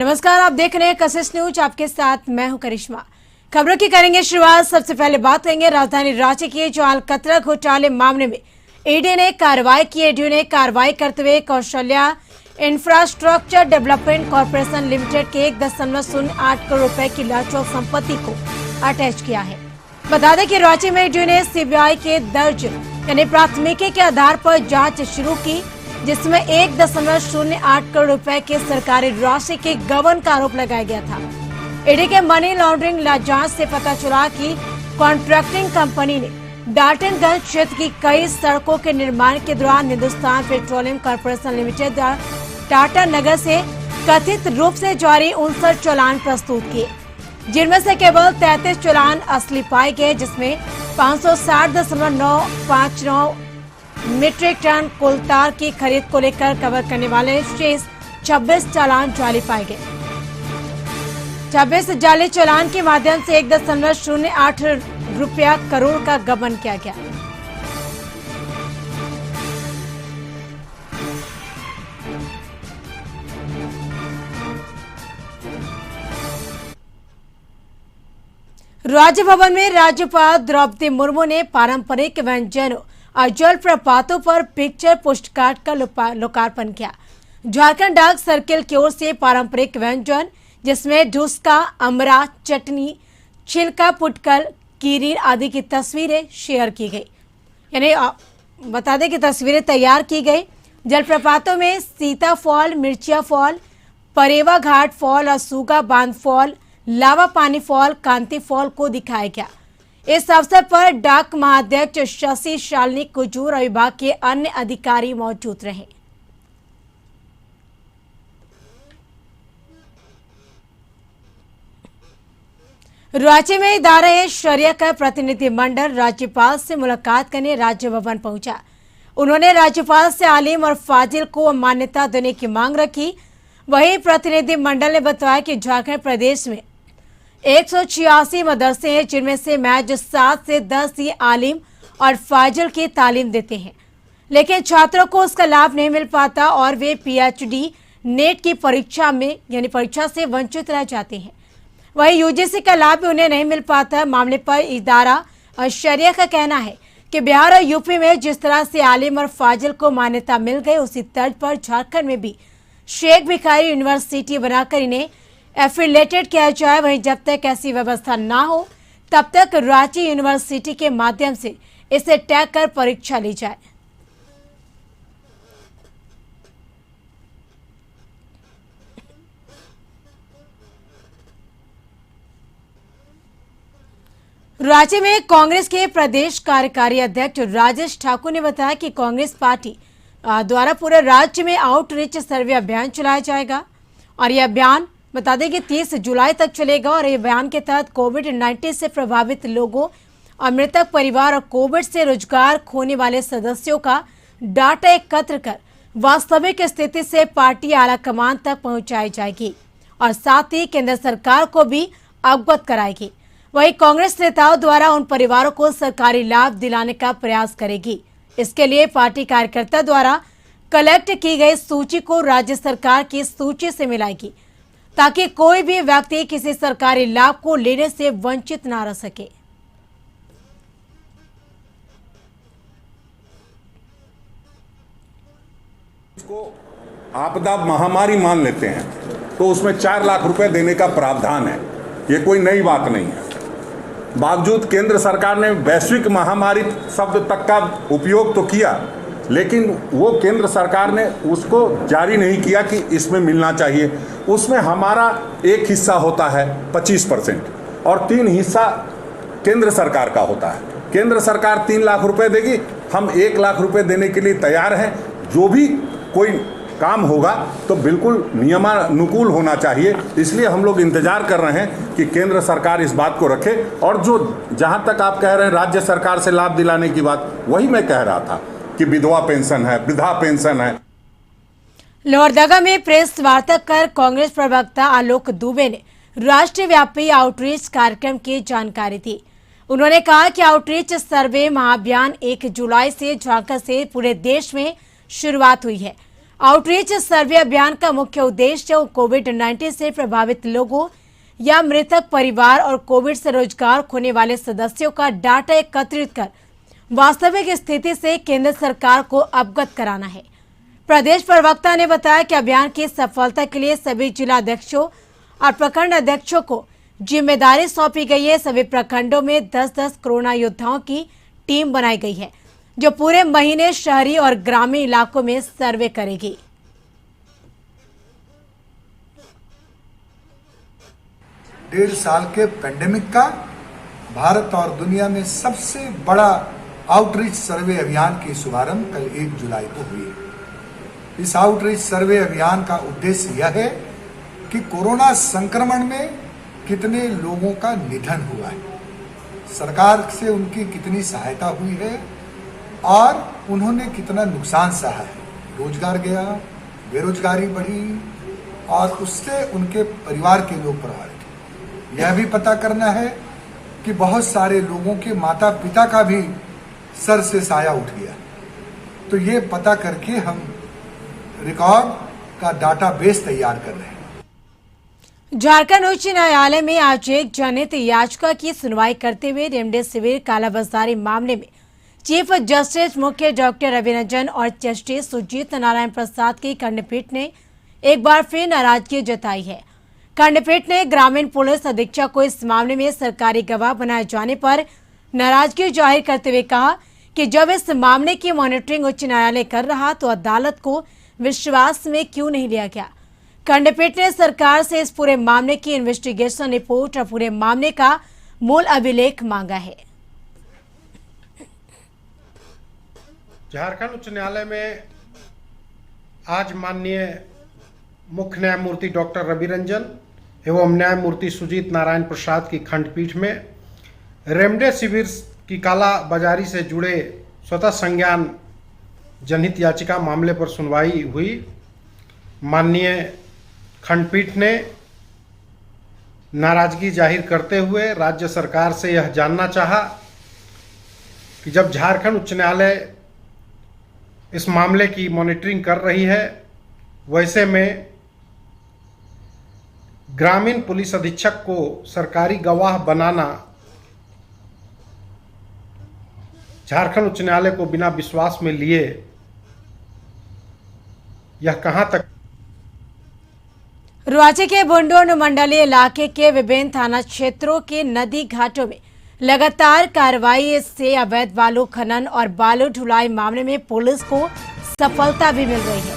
नमस्कार, आप देख रहे हैं कशिश न्यूज। आपके साथ मैं हूं करिश्मा। खबरों की करेंगे शुरुआत। सबसे पहले बात करेंगे राजधानी रांची के जाल कतरा घोटाले मामले में ईडी ने कार्रवाई की। ईडी ने कार्रवाई करते हुए Kaushalya infrastructure development corporation limited के 1.08 करोड़ रुपए की लाचार संपत्ति को अटैच किया है। बता दें कि रांची में ईडी ने सीबीआई के दर्ज यानी प्राथमिकी के आधार पर जांच शुरू की, जिसमें 1.08 करोड़ रुपए के सरकारी राशि के गबन का आरोप लगाया गया था। ईडी के मनी लॉन्ड्रिंग जांच से पता चला कि कॉन्ट्रैक्टिंग कंपनी ने डाल्टनगंज क्षेत्र की कई सड़कों के निर्माण के दौरान हिंदुस्तान पेट्रोलियम कॉर्पोरेशन लिमिटेड द्वारा टाटा नगर से कथित रूप से जारी 59 चालान प्रस्तुत किए, जिनमें से केवल 33 चालान असली पाए गए, जिसमें 560.959 मीट्रिक टन कोलतार की खरीद को लेकर कवर करने वाले शेष 26 चालान जाली पाए गए। 26 जाली चालान के माध्यम से 1.08 रुपया करोड़ का गबन किया गया। राज्य भवन में राज्यपाल द्रौपदी मुर्मू ने पारंपरिक व्यंजनों और जलप्रपातों पर पिक्चर पोस्टकार्ड का लोकार्पण किया। झारखंड डाक सर्किल की ओर से पारंपरिक व्यंजन जिसमें डुस्का, अमरा, चटनी, छिलका, पुटकल, कीरी आदि की तस्वीरें शेयर की गई, यानी बता दें कि तस्वीरें तैयार की गई। जलप्रपातों में सीता फॉल, मिर्चिया फॉल, परेवा घाट फॉल और सूगा बांध फॉल, लावा पानी फॉल, कांति फॉल को दिखाया गया। इस अवसर पर डाक महाअध्यक्ष शशि शालिनी कुजूर और विभाग के अन्य अधिकारी मौजूद रहे। रांची में इदारा-ए-शरिया का प्रतिनिधिमंडल राज्यपाल से मुलाकात करने राज्य भवन पहुंचा। उन्होंने राज्यपाल से आलिम और फाजिल को मान्यता देने की मांग रखी। वहीं प्रतिनिधिमंडल ने बताया कि झारखंड प्रदेश में 186 मदरसे हैं, जिनमें से महज 7 से 10 ही आलिम और फाजिल की तालीम देते हैं, लेकिन छात्रों को उसका लाभ नहीं मिल पाता और वे पीएचडी नेट की परीक्षा से वंचित रह जाते हैं। वहीं यूजीसी का लाभ भी उन्हें नहीं मिल पाता। मामले पर इदारा शरिया का कहना है कि बिहार और यूपी में जिस तरह से आलिम और फाजिल को मान्यता मिल गई, उसी तर्ज पर झारखंड में भी शेख भिखारी यूनिवर्सिटी बनाकर इन्हें एफिलेटेड किया जाए। वहीं जब तक ऐसी व्यवस्था ना हो तब तक रांची यूनिवर्सिटी के माध्यम से इसे टैग कर परीक्षा ली जाए। रांची में कांग्रेस के प्रदेश कार्यकारी अध्यक्ष राजेश ठाकुर ने बताया कि कांग्रेस पार्टी द्वारा पूरे राज्य में आउटरीच सर्वे अभियान चलाया जाएगा और यह अभियान बता दें कि 30 जुलाई तक चलेगा और इस अभियान के तहत कोविड-19 से प्रभावित लोगों और मृतक परिवार और कोविड से रोजगार खोने वाले सदस्यों का डाटा एकत्र कर वास्तविक स्थिति से पार्टी आलाकमान तक पहुंचाई जाएगी और साथ ही केंद्र सरकार को भी अवगत कराएगी। वहीं कांग्रेस नेताओं द्वारा उन परिवारों को सरकारी लाभ दिलाने का प्रयास करेगी। इसके लिए पार्टी कार्यकर्ता द्वारा कलेक्ट की गई सूची को राज्य सरकार की सूची से मिलाएगी, ताकि कोई भी व्यक्ति किसी सरकारी लाभ को लेने से वंचित ना रह सके। इसको आपदा महामारी मान लेते हैं तो उसमें 4 लाख रुपए देने का प्रावधान है। ये कोई नई बात नहीं है। बावजूद केंद्र सरकार ने वैश्विक महामारी शब्द तक का उपयोग तो किया, लेकिन वो केंद्र सरकार ने उसको जारी नहीं किया कि इसमें मिलना चाहिए। उसमें हमारा एक हिस्सा होता है 25% और 3 हिस्सा केंद्र सरकार का होता है। केंद्र सरकार 3 लाख रुपए देगी, हम 1 लाख रुपए देने के लिए तैयार हैं। जो भी कोई काम होगा तो बिल्कुल नियमानुकूल होना चाहिए। इसलिए हम लोग इंतजार कर रहे हैं कि केंद्र सरकार इस बात को रखे। और जो जहां तक आप कह रहे हैं राज्य सरकार से लाभ दिलाने की बात, वही मैं कह रहा था कि विधवा पेंशन है, वृद्धा पेंशन है। लोहरदगा में प्रेस वार्ता कर कांग्रेस प्रवक्ता आलोक दुबे ने राष्ट्रीय व्यापी आउटरीच कार्यक्रम की जानकारी दी। उन्होंने कहा कि आउटरीच सर्वे महाअभियान 1 जुलाई से झारखंड से पूरे देश में शुरुआत हुई है। आउटरीच सर्वे अभियान का मुख्य उद्देश्य कोविड-19 से प्रभावित लोगों या मृतक परिवार और कोविड से रोजगार खोने वाले सदस्यों का डाटा एकत्रित कर वास्तविक स्थिति से केंद्र सरकार को अवगत कराना है। प्रदेश प्रवक्ता ने बताया कि अभियान की सफलता के लिए सभी जिला अध्यक्षों और प्रखंड अध्यक्षों को जिम्मेदारी सौंपी गई है। सभी प्रखंडों में 10-10 कोरोना योद्धाओं की टीम बनाई गई है जो पूरे महीने शहरी और ग्रामीण इलाकों में सर्वे करेगी। डेढ़ साल के पेंडेमिक का भारत और दुनिया में सबसे बड़ा आउटरीच सर्वे अभियान की शुभारंभ कल 1 जुलाई को हुई है। इस आउटरीच सर्वे अभियान का उद्देश्य यह है कि कोरोना संक्रमण में कितने लोगों का निधन हुआ है, सरकार से उनकी कितनी सहायता हुई है और उन्होंने कितना नुकसान सहा है, रोजगार गया, बेरोजगारी बढ़ी और उससे उनके परिवार के लोग प्रभावित हुए। यह भी पता करना है कि बहुत सारे लोगों के माता पिता का भी सर से साया उठ गया। तो ये पता करके हम रिकॉर्ड का डाटाबेस तैयार कर रहे हैं। झारखंड उच्च न्यायालय में आज एक जनहित याचिका की सुनवाई करते हुए रेमडेसिविर कालाबाजारी मामले में चीफ जस्टिस मुख्य डॉक्टर रवि रंजन और जस्टिस सुजीत नारायण प्रसाद की खंडपीठ ने एक बार फिर नाराजगी जताई है। खंडपीठ ने ग्रामीण पुलिस अधीक्षक को इस मामले में सरकारी गवाह बनाए जाने पर नाराजगी जाहिर करते हुए कहा कि जब इस मामले की मॉनिटरिंग उच्च न्यायालय कर रहा तो अदालत को विश्वास में क्यों नहीं लिया गया। खंडपीठ ने सरकार से इस पूरे मामले की इन्वेस्टिगेशन रिपोर्ट और पूरे मामले का मूल अभिलेख मांगा है। झारखंड उच्च न्यायालय में आज माननीय मुख्य न्यायमूर्ति डॉक्टर रवि रंजन एवं न्यायमूर्ति सुजीत नारायण प्रसाद की खंडपीठ में रेमडेसिविर की कालाबाजारी से जुड़े स्वतः संज्ञान जनहित याचिका मामले पर सुनवाई हुई। माननीय खंडपीठ ने नाराजगी जाहिर करते हुए राज्य सरकार से यह जानना चाहा कि जब झारखंड उच्च न्यायालय इस मामले की मॉनिटरिंग कर रही है, वैसे में ग्रामीण पुलिस अधीक्षक को सरकारी गवाह बनाना झारखंड उच्च न्यायालय को बिना विश्वास में लिए यह कहां तक। राज्य के बुंडू अनुमंडलीय इलाके के विभिन्न थाना क्षेत्रों के नदी घाटों में लगातार कार्रवाई से अवैध बालू खनन और बालू ढुलाई मामले में पुलिस को सफलता भी मिल रही है।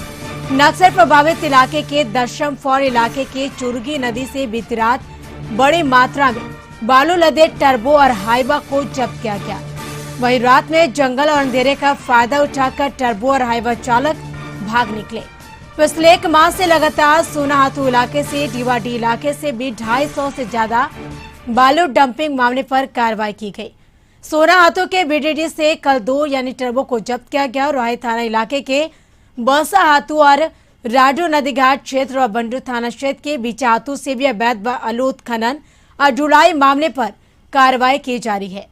नक्सल प्रभावित इलाके के दशम फॉर इलाके के चुरगी नदी से बीती रात बड़ी मात्रा में बालू लदे टर्बो और हाइवा को जब्त किया गया। वहीं रात में जंगल और अंधेरे का फायदा उठाकर टर्बो और हाइवा चालक भाग निकले। पिछले 1 माह से लगातार सोनाहातू इलाके से डीवाडी इलाके से भी 250 से ज्यादा बालू डंपिंग मामले पर कार्रवाई की गई। सोनाहातू के बीडीडी से कल 2 यानी टर्बो को जब्त किया गया। रोहाई थाना इलाके के बसाहातू और राडू नदी घाट क्षेत्र और बंडू थाना क्षेत्र के बीचाहातू से भी अवैध बालू खनन और ढुलाई मामले पर कार्रवाई की जा रही है।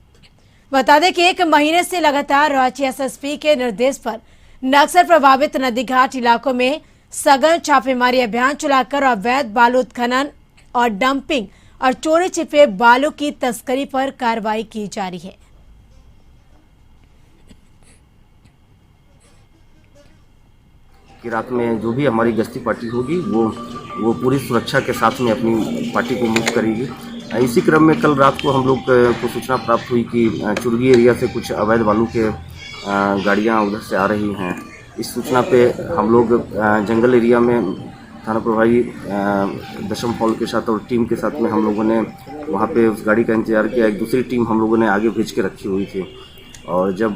बता दें कि 1 महीने से लगातार रांची एसएसपी के निर्देश पर नक्सल प्रभावित नदी घाट इलाकों में सघन छापेमारी अभियान चलाकर अवैध बालू खनन और डंपिंग और चोरी छिपे बालू की तस्करी पर कार्रवाई की जा रही है। कि रात में जो भी हमारी गश्ती पार्टी होगी वो पूरी सुरक्षा के साथ में अपनी पार्टी को मूव करेगी। इसी क्रम में कल रात को हम लोग को सूचना प्राप्त हुई कि चुरगी एरिया से कुछ अवैध बालू के गाड़ियां उधर से आ रही हैं। इस सूचना पे हम लोग जंगल एरिया में थाना प्रभारी दशम फॉल के साथ और टीम के साथ में हम लोगों ने वहाँ पे उस गाड़ी का इंतजार किया। एक दूसरी टीम हम लोगों ने आगे भेज के रखी हुई थी और जब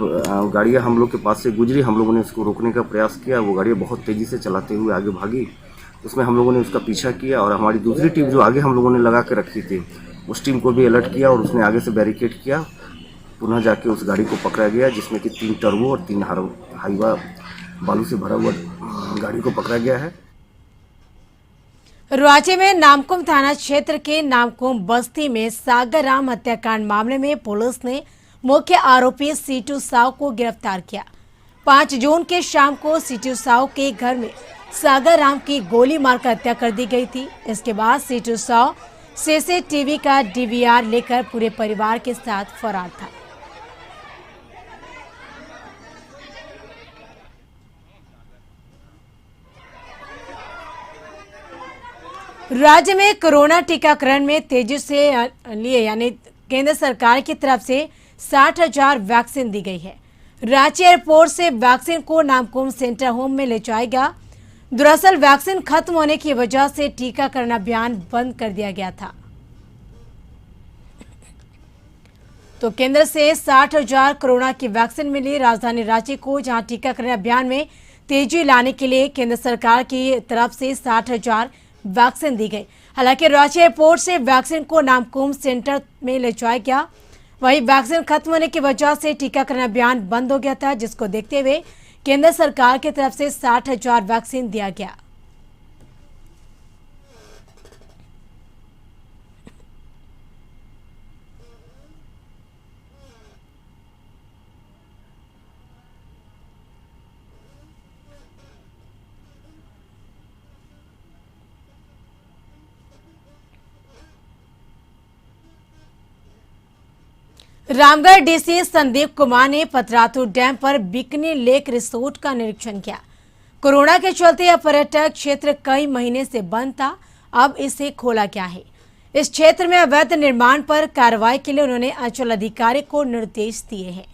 गाड़ियाँ हम लोग के पास से गुजरी, हम लोगों ने उसको रोकने का प्रयास किया। वो गाड़ियाँ बहुत तेज़ी से चलाते हुए आगे भागी। उसमें हम लोगों ने उसका पीछा किया और हमारी दूसरी टीम जो आगे हम लोगों ने लगा के रखी थी, उस टीम को भी अलर्ट किया और उसने आगे से बैरिकेड किया। पुनः जाके उस गाड़ी को पकड़ा गया जिसमें कि 3 टर्बो और 3 हाइवा बालू से भरा हुआ गाड़ी को पकड़ा गया है। रांची में नामकुम थाना क्षेत्र के नामकुम बस्ती में सागर राम हत्याकांड मामले में पुलिस ने मुख्य आरोपी सीटू साव को गिरफ्तार किया। 5 जून के शाम को सीटू साव के घर में सागर राम की गोली मारकर हत्या कर दी गई थी। इसके बाद सीटू साव सीसीटीवी का डीवीआर लेकर पूरे परिवार के साथ फरार था। राज्य में कोरोना टीकाकरण में तेजी से लिए यानी केंद्र सरकार की तरफ से 60,000 वैक्सीन दी गई है। रांची एयरपोर्ट से वैक्सीन को नामकुम सेंटर होम में ले जाएगा। दरअसल वैक्सीन खत्म होने की वजह से टीकाकरण अभियान बंद कर दिया गया था। तो केंद्र से 60,000 कोरोना की वैक्सीन मिली। राजधानी रांची को जहां टीकाकरण अभियान में तेजी लाने के लिए केंद्र सरकार की तरफ से 60,000 वैक्सीन दी गई। हालांकि रांची एयरपोर्ट से वैक्सीन को नामकुम सेंटर में ले जाया गया। वहीं वैक्सीन खत्म होने की वजह से टीकाकरण अभियान बंद हो गया था, जिसको देखते हुए केंद्र सरकार की तरफ से 60,000 वैक्सीन दिया गया। रामगढ़ डीसी संदीप कुमार ने पतरातू डैम पर बिकनी लेक रिसोर्ट का निरीक्षण किया। कोरोना के चलते यह पर्यटक क्षेत्र कई महीने से बंद था, अब इसे खोला गया है। इस क्षेत्र में अवैध निर्माण पर कार्रवाई के लिए उन्होंने अंचल अधिकारी को निर्देश दिए हैं।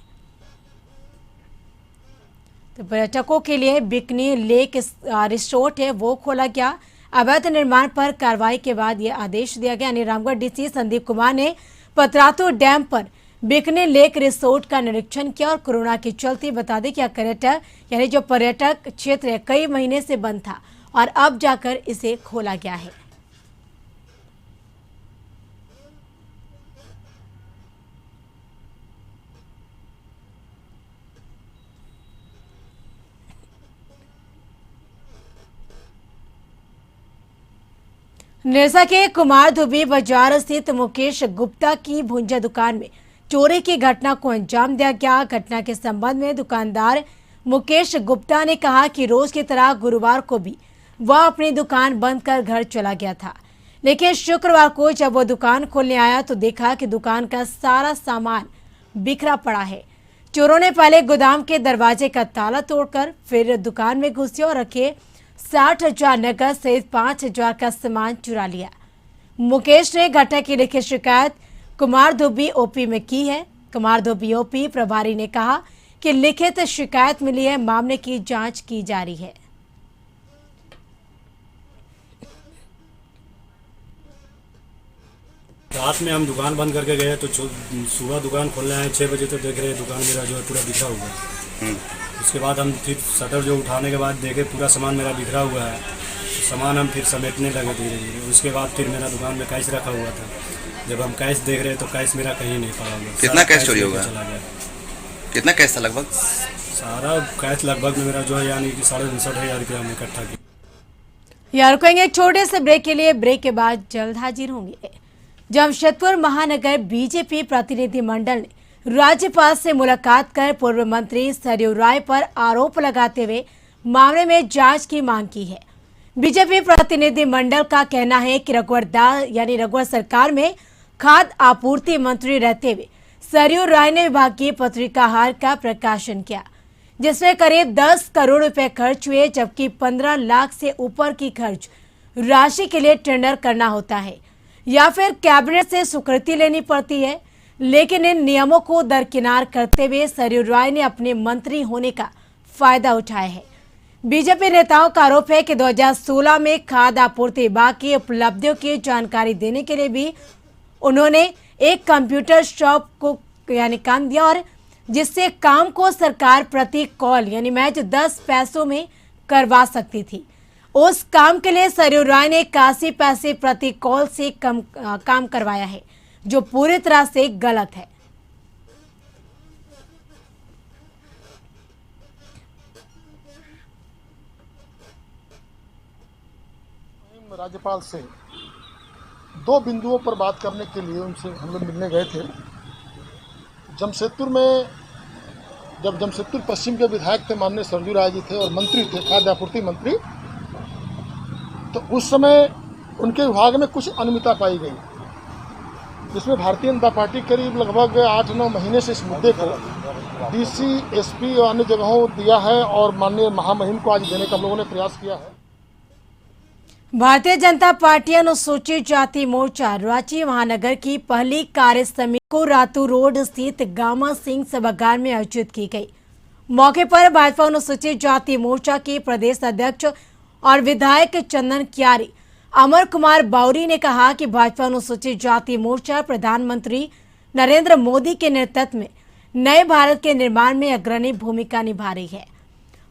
तो पर्यटकों के लिए बिकनी लेक रिसोर्ट है वो खोला गया। अवैध निर्माण पर कार्रवाई के बाद यह आदेश दिया गया। यानी रामगढ़ डीसी संदीप कुमार ने पतरातू डैम पर बिकनी लेक रिसोर्ट का निरीक्षण किया और कोरोना के चलते बता दें कि पर्यटक क्षेत्र कई महीने से बंद था और अब जाकर इसे खोला गया है। निरसा के कुमार धुबी बाजार स्थित मुकेश गुप्ता की भुंजा दुकान में चोरी की घटना को अंजाम दिया गया। घटना के संबंध में दुकानदार मुकेश गुप्ता ने कहा कि रोज की तरह गुरुवार को भी वह अपनी दुकान बंद कर घर चला गया था, लेकिन शुक्रवार को जब वह दुकान खोलने आया तो देखा कि दुकान का सारा सामान बिखरा पड़ा है। चोरों ने पहले गोदाम के दरवाजे का ताला तोड़कर फिर दुकान में घुसे और रखे 60,000 नकद सहित 5,000 का सामान चुरा लिया। मुकेश ने घटना की लिखित शिकायत कुमार धुबी ओपी में की है। कुमार धुबी ओपी प्रभारी ने कहा कि लिखित शिकायत मिली है, मामले की जांच की जा रही है। रात में हम दुकान बंद करके गए तो सुबह दुकान खोलने आए 6 बजे तो देख रहे दुकान मेरा जो है पूरा बिखरा हुआ है। उसके बाद हम फिर शटर जो उठाने के बाद देखे पूरा सामान मेरा बिखरा हुआ है। तो सामान हम फिर समेटने लगे धीरे धीरे। उसके बाद फिर मेरा दुकान में कैश रखा हुआ था। जब हम कैश देख रहे तो कैश मेरा कहीं नहीं पड़ा हुआ। कितना कैश चोरी होगा? कितना कैश था लगभग? सारा कैश लगभग में मेरा जो है यानी कि 59,500 रुपया हमने इकट्ठा किया। यार रुकेंगे एक छोटे से ब्रेक के लिए। ब्रेक के बाद जल्द हाजिर होंगे। जमशेदपुर महानगर बीजेपी प्रतिनिधि मंडल ने राज्यपाल से मुलाकात कर पूर्व मंत्री सरयू राय पर आरोप लगाते हुए मामले में जांच की मांग की है। बीजेपी प्रतिनिधि मंडल का कहना है कि रघुवर सरकार में खाद्य आपूर्ति मंत्री रहते हुए सरयू राय ने विभागीय पत्रिकाहार का प्रकाशन किया, जिसमें करीब 10 करोड़ रुपए खर्च हुए, जबकि 15 लाख से ऊपर की खर्च राशि के लिए टेंडर करना होता है या फिर कैबिनेट से स्वीकृति लेनी पड़ती है। लेकिन इन नियमों को दरकिनार करते हुए सरयू राय ने अपने मंत्री होने का फायदा उठाया है। बीजेपी नेताओं का आरोप है कि 2016 में खाद्य आपूर्ति विभाग की उपलब्धियों की जानकारी देने के लिए भी उन्होंने एक कंप्यूटर शॉप को काम दिया और जिससे काम को सरकार प्रति कॉल महज 10 पैसों में करवा सकती थी। उस काम के लिए सरयू राय ने 81 पैसे प्रति कॉल से कम काम करवाया है, जो पूरी तरह से गलत है। राज्यपाल से 2 बिंदुओं पर बात करने के लिए उनसे हम लोग मिलने गए थे। जमशेदपुर में जब जमशेदपुर पश्चिम के विधायक थे माननीय सरजू राय जी थे और मंत्री थे, खाद्य आपूर्ति मंत्री, तो उस समय उनके विभाग में कुछ अनियमितता पाई गई, जिसमें भारतीय जनता पार्टी करीब लगभग 8-9 महीने से इस मुद्दे को डीसी, एसपी और अन्य जगहों दिया है और माननीय महामहिम को आज देने का हम लोगों ने प्रयास किया है। भारतीय जनता पार्टी अनुसूचित जाति मोर्चा रांची महानगर की पहली कार्य समिति को रातू रोड स्थित गामा सिंह सभागार में आयोजित की गई। मौके पर भाजपा अनुसूचित जाति मोर्चा के प्रदेश अध्यक्ष और विधायक चंदन क्यारी अमर कुमार बावरी ने कहा कि भाजपा अनुसूचित जाति मोर्चा प्रधानमंत्री नरेंद्र मोदी के नेतृत्व में नए भारत के निर्माण में अग्रणी भूमिका निभा रही है।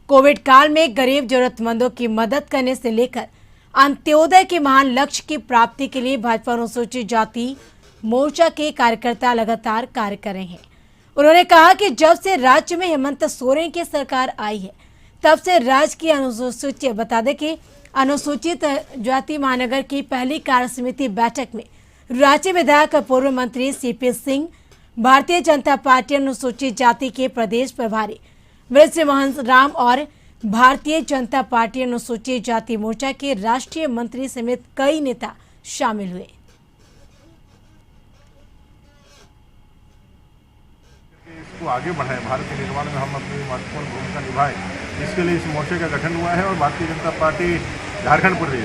कोविड काल में गरीब जरूरतमंदों की मदद करने से लेकर अंत्योदय के महान लक्ष्य की प्राप्ति के लिए भाजपा अनुसूचित जाति मोर्चा के कार्यकर्ता लगातार कार्य कर रहे हैं। उन्होंने कहा कि जब से राज्य में हेमंत सोरेन की सरकार आई है, तब से राज्य की अनुसूचित बता दें कि अनुसूचित जाति महानगर की पहली कार्य समिति बैठक में राज्य विधायक पूर्व मंत्री सीपी सिंह, भारतीय जनता पार्टी अनुसूचित जाति के प्रदेश प्रभारी वृक्ष मोहन राम और भारतीय जनता पार्टी अनुसूचित जाति मोर्चा के राष्ट्रीय मंत्री समेत कई नेता शामिल हुए। इसको आगे बढ़ाएं, भारत के निर्माण में हम अपनी महत्वपूर्ण भूमिका निभाएं, इसके लिए इस मोर्चे का गठन हुआ है और भारतीय जनता पार्टी झारखंड प्रदेश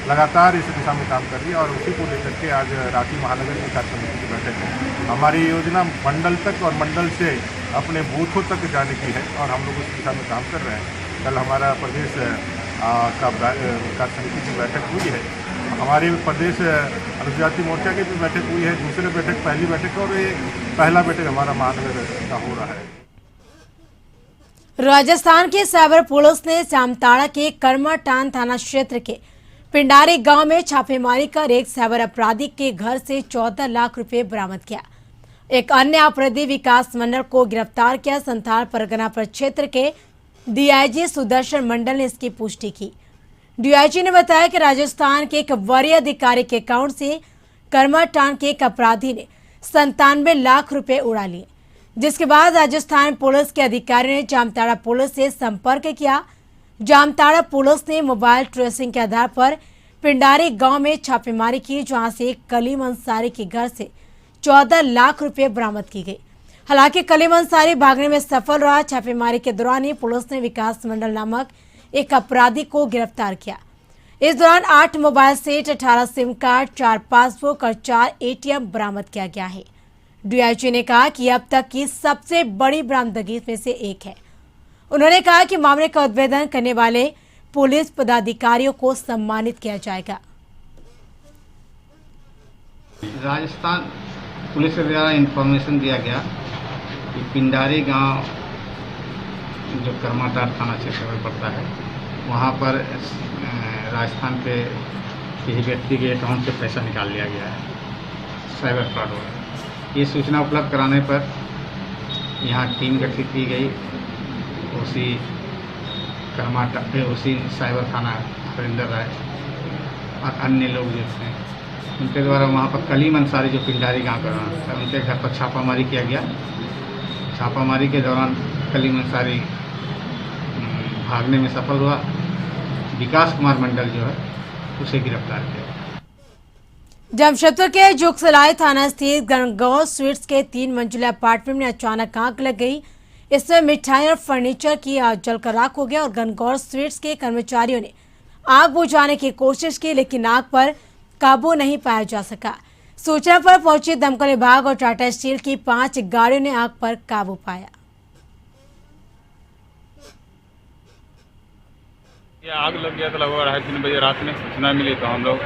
लगातार इस दिशा में काम कर रही है और उसी को लेकर के आज रांची महानगर की कार्य समिति की बैठक है। हमारी योजना मंडल तक और मंडल से अपने बूथों तक जाने की है और हम लोग उस दिशा में काम कर रहे हैं। कल हमारा प्रदेश का कार्य समिति की बैठक हुई है, हमारे प्रदेश अनुसूचित जाति मोर्चा की भी बैठक हुई है, दूसरी बैठक पहली बैठक और ये पहला बैठक हमारा महानगर का हो रहा है। राजस्थान की साइबर पुलिस ने जामताड़ा के कर्माटान थाना क्षेत्र के पिंडारी गांव में छापेमारी कर एक साइबर अपराधी के घर से 14 लाख रुपए बरामद किया। एक अन्य अपराधी विकास मंडल को गिरफ्तार किया। संथाल परगना प्रक्षेत्र के डीआईजी सुदर्शन मंडल ने इसकी पुष्टि की। डीआईजी ने बताया कि राजस्थान के एक वरीय अधिकारी के अकाउंट से कर्माटान के एक अपराधी ने 97 लाख रुपए उड़ा लिए, जिसके बाद राजस्थान पुलिस के अधिकारी ने जामताड़ा पुलिस से संपर्क किया। जामताड़ा पुलिस ने मोबाइल ट्रेसिंग के आधार पर पिंडारी गांव में छापेमारी की, जहां से कलीम अंसारी के घर से 14 लाख रुपए बरामद की गई। हालांकि कलीम अंसारी भागने में सफल रहा। छापेमारी के दौरान ही पुलिस ने विकास मंडल नामक एक अपराधी को गिरफ्तार किया। इस दौरान 8 mobile set, 18 SIM card, 4 passbook और 4 एटीएम बरामद किया गया है। डीआईजी ने कहा कि अब तक की सबसे बड़ी बरामदगी में से एक है। उन्होंने कहा कि मामले का उद्भेदन करने वाले पुलिस पदाधिकारियों को सम्मानित किया जाएगा। राजस्थान पुलिस द्वारा इंफॉर्मेशन दिया गया कि पिंडारी गांव जो कर्माटार थाना क्षेत्र में पड़ता है, वहां पर राजस्थान के किसी व्यक्ति के अकाउंट से पैसा निकाल लिया गया है, साइबर फ्रॉड हो गया। ये सूचना उपलब्ध कराने पर यहाँ टीम गठित की गई। उसी साइबर थाना हरिंदर राय और अन्य लोग जो थे, उनके द्वारा वहाँ पर कलीम अंसारी जो पिंडारी गांव का था, उनके घर पर छापामारी किया गया। छापामारी के दौरान कलीम अंसारी भागने में सफल हुआ। विकास कुमार मंडल जो है उसे गिरफ्तार किया। जमशेदपुर के जुगसलाई थाना स्थित गणगौर स्वीट्स के 3 मंजिला अपार्टमेंट में अचानक आग लग गई। इसमें मिठाई और फर्नीचर की जलकर राख हो गया और गणगौर स्वीट्स के कर्मचारियों ने आग बुझाने की कोशिश की, लेकिन आग पर काबू नहीं पाया जा सका। सूचना पर पहुंचे दमकल विभाग और टाटा स्टील की 5 गाड़ियों ने आग पर काबू पाया। ये आग लग गया था लगभग 2:30 बजे रात में सूचना मिली, तो हम लोग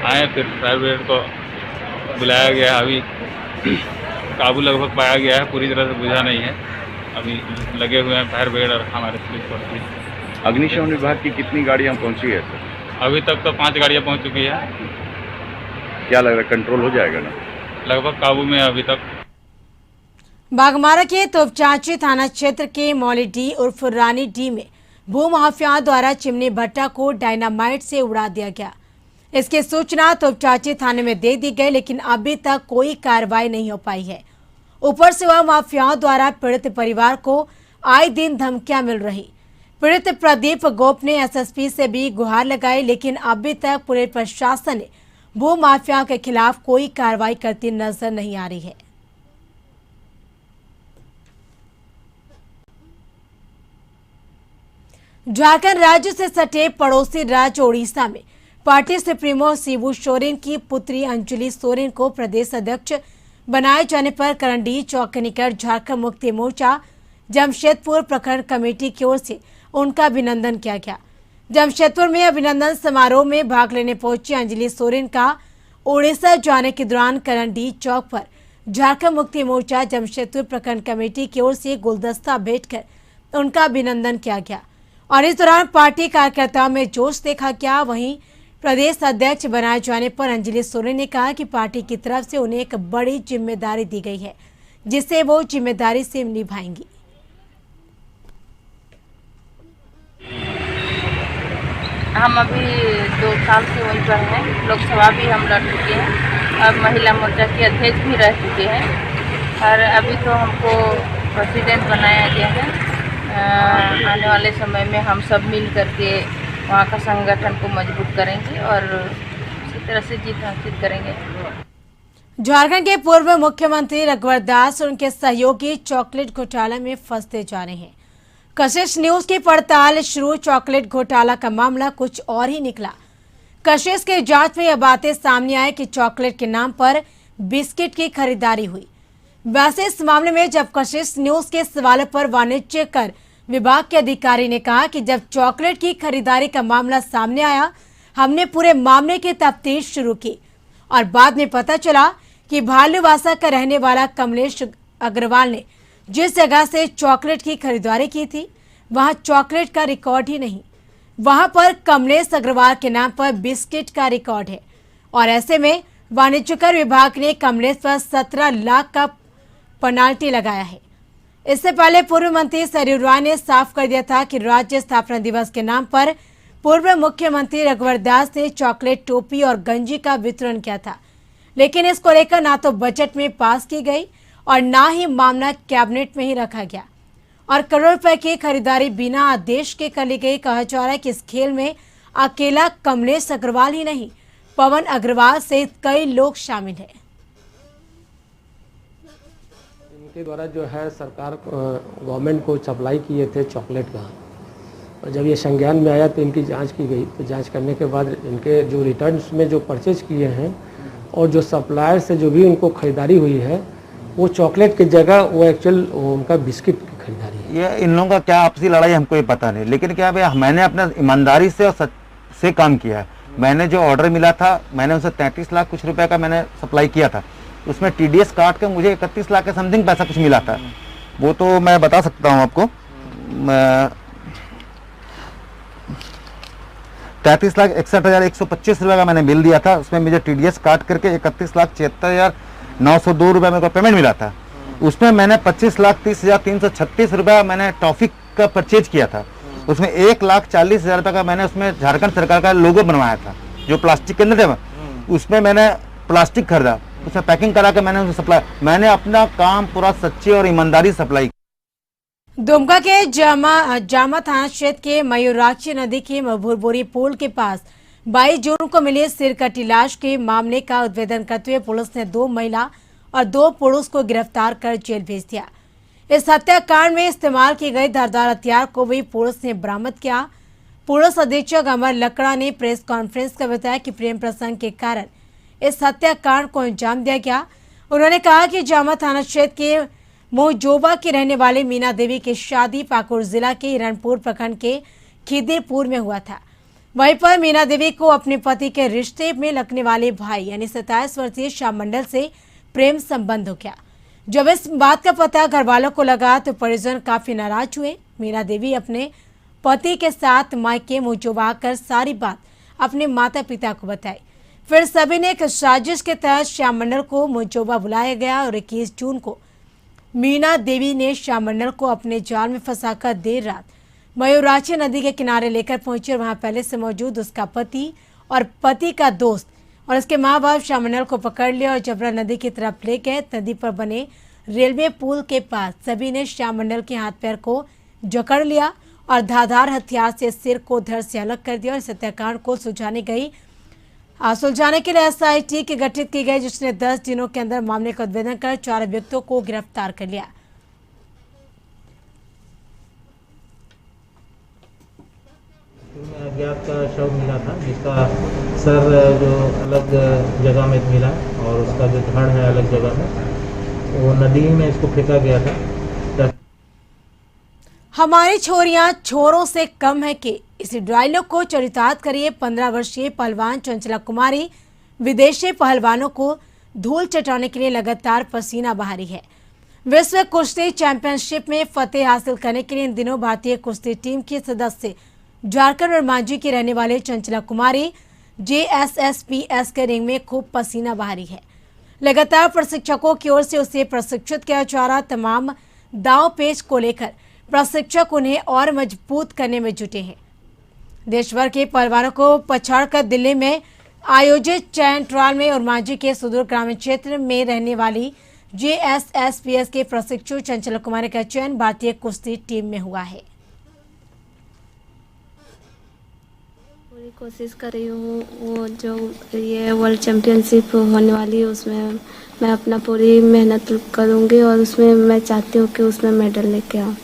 आए, फिर फायर ब्रिगेड को बुलाया गया। अभी काबू लगभग पाया गया है, पूरी तरह से बुझा नहीं है। अभी लगे हुए हैं फायर ब्रिगेड और हमारे पुलिस फोर्स। अग्निशमन विभाग की कितनी गाड़ियाँ पहुँची है सर? अभी तक तो 5 गाड़ियाँ पहुँच चुकी है। क्या लग रहा है, कंट्रोल हो जाएगा ना? लगभग काबू में अभी तक। बागमारा के तोपचांची थाना क्षेत्र के मौली डी उर्फ रानी डी में भूमाफियाओं द्वारा चिमनी भट्टा को डायनामाइट से उड़ा दिया गया। इसकी सूचना तोपचांची थाने में दे दी गई, लेकिन अभी तक कोई कार्रवाई नहीं हो पाई है। ऊपर से वह माफियाओं द्वारा पीड़ित परिवार को आए दिन धमकियां मिल रही। पीड़ित प्रदीप गोप ने एसएसपी से भी गुहार लगाई, लेकिन अभी तक पुलिस प्रशासन ने भू माफियाओं के खिलाफ कोई कार्रवाई करती नजर नहीं आ रही है। झारखंड राज्य से सटे पड़ोसी राज्य ओडिशा में पार्टी सुप्रीमो शिबू सोरेन की पुत्री अंजलि सोरेन को प्रदेश अध्यक्ष बनाए जाने पर करंडी चौक के निकट झारखंड मुक्ति मोर्चा जमशेदपुर प्रखंड कमेटी की ओर से उनका अभिनंदन किया गया। जमशेदपुर में अभिनंदन समारोह में भाग लेने पहुंची अंजलि सोरेन का ओडिशा जाने के दौरान करंडी चौक पर झारखंड मुक्ति मोर्चा जमशेदपुर प्रखंड कमेटी की ओर से गुलदस्ता भेंट कर उनका अभिनंदन किया गया और इस दौरान पार्टी कार्यकर्ताओं में जोश देखा गया। वहीं प्रदेश अध्यक्ष बनाए जाने पर अंजलि सोरेन ने कहा कि पार्टी की तरफ से उन्हें एक बड़ी जिम्मेदारी दी गई है, जिसे वो जिम्मेदारी से निभाएंगी। हम अभी 2 साल से वहीं पर हैं। लोकसभा भी हम लड़ चुके हैं, अब महिला मोर्चा के अध्यक्ष भी रह चुके हैं और अभी तो हमको प्रेसिडेंट बनाया गया है। आने वाले समय में हम सब मिल करके वहाँ का संगठन को मजबूत करेंगे और इसी तरह से जीत हासिल करेंगे। झारखंड के पूर्व मुख्यमंत्री रघुवर दास और उनके सहयोगी चॉकलेट घोटाला में फंसते जा रहे हैं। कशिश न्यूज की पड़ताल शुरू। चॉकलेट घोटाला का मामला कुछ और ही निकला। कशिश की जांच में यह बातें सामने आई कि चॉकलेट के नाम पर बिस्किट की खरीदारी हुई। वैसे इस मामले में जब कशिश न्यूज के सवालों पर वाणिज्य कर विभाग के अधिकारी ने कहा कि जब चॉकलेट की खरीदारी का मामला सामने आया, हमने पूरे मामले की तफ्तीश शुरू की और बाद में पता चला कि भालूवासा का रहने वाला कमलेश अग्रवाल ने जिस जगह से चॉकलेट की खरीदारी की थी वहां चॉकलेट का रिकॉर्ड ही नहीं, वहां पर कमलेश अग्रवाल के नाम पर बिस्किट का रिकॉर्ड है और ऐसे में वाणिज्यकर विभाग ने कमलेश पर 17 लाख का पेनाल्टी लगाया है। इससे पहले पूर्व मंत्री सरयू राय ने साफ कर दिया था कि राज्य स्थापना दिवस के नाम पर पूर्व मुख्यमंत्री रघुवर दास ने चॉकलेट, टोपी और गंजी का वितरण किया था, लेकिन इसको लेकर ना तो बजट में पास की गई और ना ही मामला कैबिनेट में ही रखा गया और करोड़ रुपए की खरीदारी बिना आदेश के कर ली गई। कहा जा रहा है कि इस खेल में अकेला कमलेश अग्रवाल ही नहीं, पवन अग्रवाल सहित कई लोग शामिल हैं। इनके द्वारा जो है सरकार गवर्नमेंट को सप्लाई किए थे चॉकलेट का, और जब ये संज्ञान में आया तो इनकी जांच की गई। तो जांच करने के बाद इनके जो रिटर्न्स में जो परचेज किए हैं और जो सप्लायर से जो भी उनको खरीदारी हुई है वो चॉकलेट की जगह वो एक्चुअल उनका बिस्किट की खरीदारी है। ये इन लोगों का क्या आपसी लड़ाई हमको ये पता नहीं, लेकिन क्या भाई मैंने अपना ईमानदारी से और सच से काम किया है। मैंने जो ऑर्डर मिला था मैंने उनसे 33 लाख कुछ रुपए का मैंने सप्लाई किया था, उसमें TDS काट के मुझे 31 लाख के समथिंग पैसा कुछ मिला था। वो तो मैं बता सकता हूँ आपको, 33,61,125 रुपए का मैंने बिल दिया था, उसमें मुझे TDS काट करके 31,76,902 रुपए मेरे को पेमेंट मिला था। उसमें मैंने 25,30,336 रुपए मैंने टॉफी का परचेज किया था। उसमें 1,40,000 रुपए का मैंने उसमें झारखंड सरकार का लोगो बनवाया था, जो प्लास्टिक के अंदर थे उसमें मैंने प्लास्टिक खरीदा, उसमें पैकिंग करा के मैंने उसे सप्लाई, मैंने अपना काम पूरा सच्ची और ईमानदारी सप्लाई। दुमका के जामा थाना क्षेत्र के मयूराक्षी नदी के मभुरबोरी पुल के पास 22 जून को मिली सिरकटी लाश के मामले का उद्भेदन करते हुए पुलिस ने 2 महिला और 2 पुरुष को गिरफ्तार कर जेल भेज दिया। इस हत्याकांड में इस्तेमाल की गई धारदार हथियार को भी पुलिस ने बरामद किया। पुलिस अधीक्षक अमर लकड़ा ने प्रेस कॉन्फ्रेंस कर बताया कि प्रेम प्रसंग के कारण इस हत्याकांड को अंजाम दिया गया। उन्होंने कहा कि जामा थाना क्षेत्र के मोहजोबा की रहने वाली मीना देवी की शादी पाकुड़ जिला के हिरणपुर प्रखंड के खिदिरपुर में हुआ था। वहीं पर मीना देवी को अपने पति के रिश्ते में लगने वाले भाई यानी 27 वर्षीय श्याम मंडल से प्रेम संबंध हो गया। जब इस बात का पता घर वालों को लगा तो परिजन काफी नाराज हुए। मीना देवी अपने पति के साथ मायके मोहजोबा आकर सारी बात अपने माता पिता को बताई। फिर सभी ने एक साजिश के तहत श्याम मंडल को मोहजोबा बुलाया गया और 21 जून को मीना देवी ने श्याम मंडल को अपने जाल में फंसाकर देर रात मयूराक्षी नदी के किनारे लेकर पहुंची और वहां पहले से मौजूद उसका पति और पति का दोस्त और उसके माँ बाप श्याम मंडल को पकड़ लिया और जबरा नदी की तरफ ले गए। नदी पर बने रेलवे पुल के पास सभी ने श्याम मंडल के हाथ पैर को जकड़ लिया और धारदार हथियार से सिर को धड़ से अलग कर दिया और इस हत्याकांड को सुलझाने के लिए SIT की गठित की गई, जिसने 10 दिनों के अंदर मामले का उद्भेदन कर 4 अभियुक्तों को गिरफ्तार कर लिया। अज्ञात का शव मिला था, जिसका सर जो अलग जगह में मिला और उसका जो धड़ है अलग जगह में, वो नदी में इसको फेंका गया था। हमारी छोरियां छोरों से कम है कि इसी डायलॉग को चरितार्थ करिए 15 वर्षीय पहलवान चंचला कुमारी विदेशी पहलवानों को धूल चटाने के लिए लगातार पसीना बहा रही है। विश्व कुश्ती चैंपियनशिप में फतेह हासिल करने के लिए इन दिनों भारतीय कुश्ती टीम की सदस्य झारखंड और मांझी की रहने वाले चंचला कुमारी JSSPS के रिंग में खूब पसीना बहा रही है। लगातार प्रशिक्षकों की ओर से उसे प्रशिक्षित किया जा रहा तमाम दांव पेच को लेकर प्रशिक्षक उन्हें और मजबूत करने में जुटे हैं। देश भर के पहलवानों को पछाड़कर दिल्ली में आयोजित चयन ट्रायल में और मांझी के सुदूर ग्रामीण क्षेत्र में रहने वाली JSSPS के प्रशिक्षु चंचला कुमारी का चयन भारतीय कुश्ती टीम में हुआ है। पूरी कोशिश कर रही हूँ, वो जो ये वर्ल्ड चैम्पियनशिप होने वाली है उसमें मैं अपना पूरी मेहनत करूँगी और उसमें मैं चाहती हूँ कि उसमें मेडल लेके आऊँ।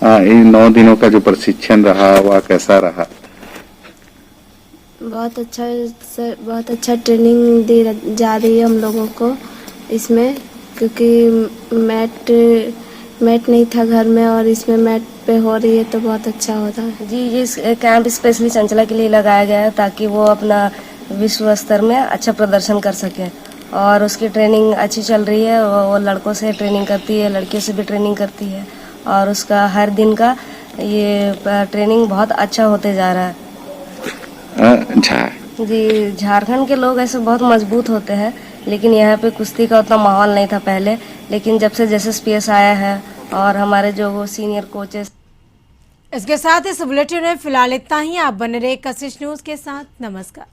इन 9 दिनों का जो प्रशिक्षण रहा वह कैसा रहा? बहुत अच्छा सर, बहुत अच्छा ट्रेनिंग दी जा रही है हम लोगों को इसमें, क्योंकि मैट नहीं था घर में और इसमें मैट पे हो रही है तो बहुत अच्छा होता है। जी, ये कैंप स्पेशली चंचला के लिए लगाया गया है ताकि वो अपना विश्व स्तर में अच्छा प्रदर्शन कर सके और उसकी ट्रेनिंग अच्छी चल रही है। वो लड़कों से ट्रेनिंग करती है, लड़कियों से भी ट्रेनिंग करती है और उसका हर दिन का ये ट्रेनिंग बहुत अच्छा होते जा रहा है। जी, झारखंड के लोग ऐसे बहुत मजबूत होते हैं, लेकिन यहाँ पे कुश्ती का उतना माहौल नहीं था पहले, लेकिन जब से JSSPS आया है और हमारे जो वो सीनियर कोचेस। इसके साथ इस बुलेटिन में फिलहाल इतना ही। आप बने रहे कशिश न्यूज के साथ। नमस्कार।